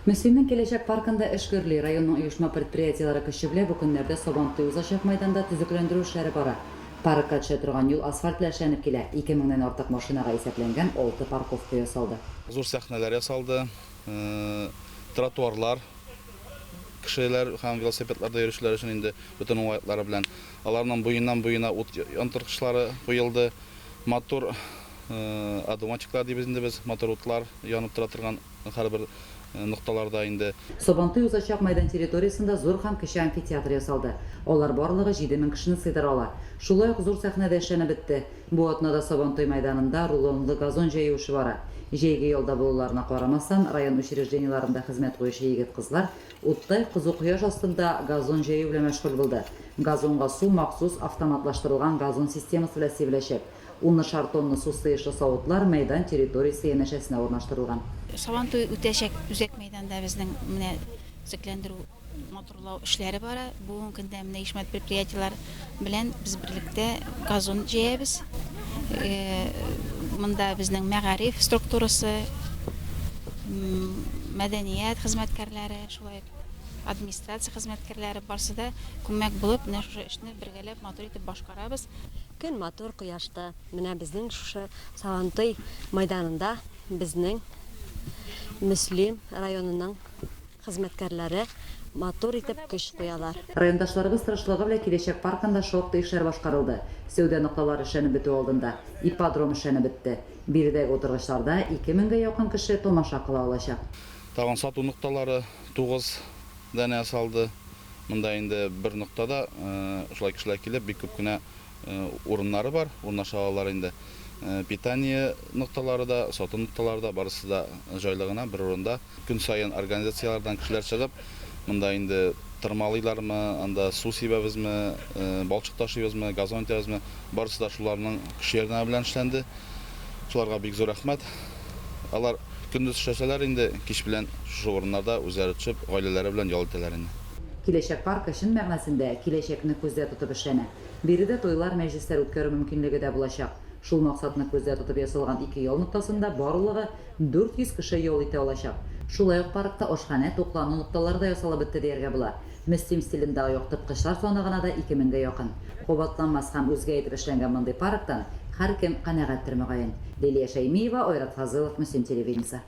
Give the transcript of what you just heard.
Müslüm'ün Келешек паркында эшкөрли районның оешма предприятиялары көче белән бу көннәрдә Сабантуй узачак мәйданда төзекләндерү эшләре бара. Паркка төшә торган юл асфальтлашланып килә. 2000 артык машинага исәпләнгән 6 парковка ясалды. Зур сәхнәләр ясалды, тротуарлар, кешеләр һәм велосипедларда йөрүчеләр өчен инде бөтен уңайлыклары белән аларның буена ут яндыргычлары куелды. Мотор автоматиклар дибез инде без, мотор утлар янып тора торган һәрбер нокталарда инде. Сабантуй узачак мәйдан территориясында зур һәм кече амфитеатр ясалды. Алар барлыгы 7000 кешене сыйдыра ала. Шулай ук зур сәхнәдә эшләнеп бетте. Бу атнада Сабантуй мәйданында рулонлы газон җыюшы бара. Җәйге ялда булуларына карамастан, район учреждениеларында хезмәт куючы егет-кызлар уттай кызу кояш астында газон җыю белән мәшгуль булды. Газонга су махсус автоматлаштырылган газон системасы белән сибеләчәк. 10 тонна су сыйышлы савытлар мәйдан территориясе янәшәсенә урнаштырылган. Сабантуй үтәчәк үзәк мәйданда безнең менә төзекләндерү моторлау эшләре бара. Бүгенге көндә менә ишмәт предприятиеләр белән без берлектә газон җыябыз. Монда безнең мәгариф структурасы, мәдәният хезмәткәрләре, шулай администрация хезмәткәрләре барсы да күмәк булып, менә шушы эшне бергәләп матур итеп башкарабыз. Көн матур кояшта менә безнең шушы Сабантуй мәйданында безнең Müslüm районының хезмәткәрләре матур итеп көч куялар. Райондашларыбыз тырышлыгы белән Келешек паркында шактый эшләр башкарылды. Сәүдә нокталары эшләнеп бетү алдында. Ипподром эшләнеп бетте. Биредәге утыргычларда 2000 якын кеше томаша кыла алачак. Тагын сату нокталары 9 дәнә ясалды. Монда инде бер ноктада шулай кешеләр килеп бик күп кенә урыннары бар, урнаша алалар инде. Питание нокталары да, сату нокталары да барысы да җайлы гына бер урында. Көн сайын организациялардан кешеләр чыгып, монда инде тырмалыйлармы, анда су сибәбезме, балчык ташыйбызмы, газон итәбезме, барысы да шуларның кеше ярдәме белән эшләнде. Шуларга бик зур рәхмәт. Алар көндез эшләсәләр инде кич белән шушы урыннарда үзләре төшеп, гаиләләре белән ял итәләр инде. Келешек паркы чын мәгънәсендә киләчәкне күздә тотып эшләнә. Биредә туйлар, мәҗлесләр үткәрү мөмкинлеге дә булачак. Шул максатны күздә тотып ясалган 2 ял ноктасында барлыгы 400 кеше ял итә алачак. Шулай ук паркта ашхана, туклану нокталары да ясалып бетте дияргә була. Müslüm стилендәге яктырткычлар саны гына да 2000 гә якын. Кабатланмас һәм үзгә итеп эшләнгән мондый парктан һәркем канәгатьтер мөгаен. Лилия Шәймиева, Ойрат Фазылов, Müslüm телевидениесе.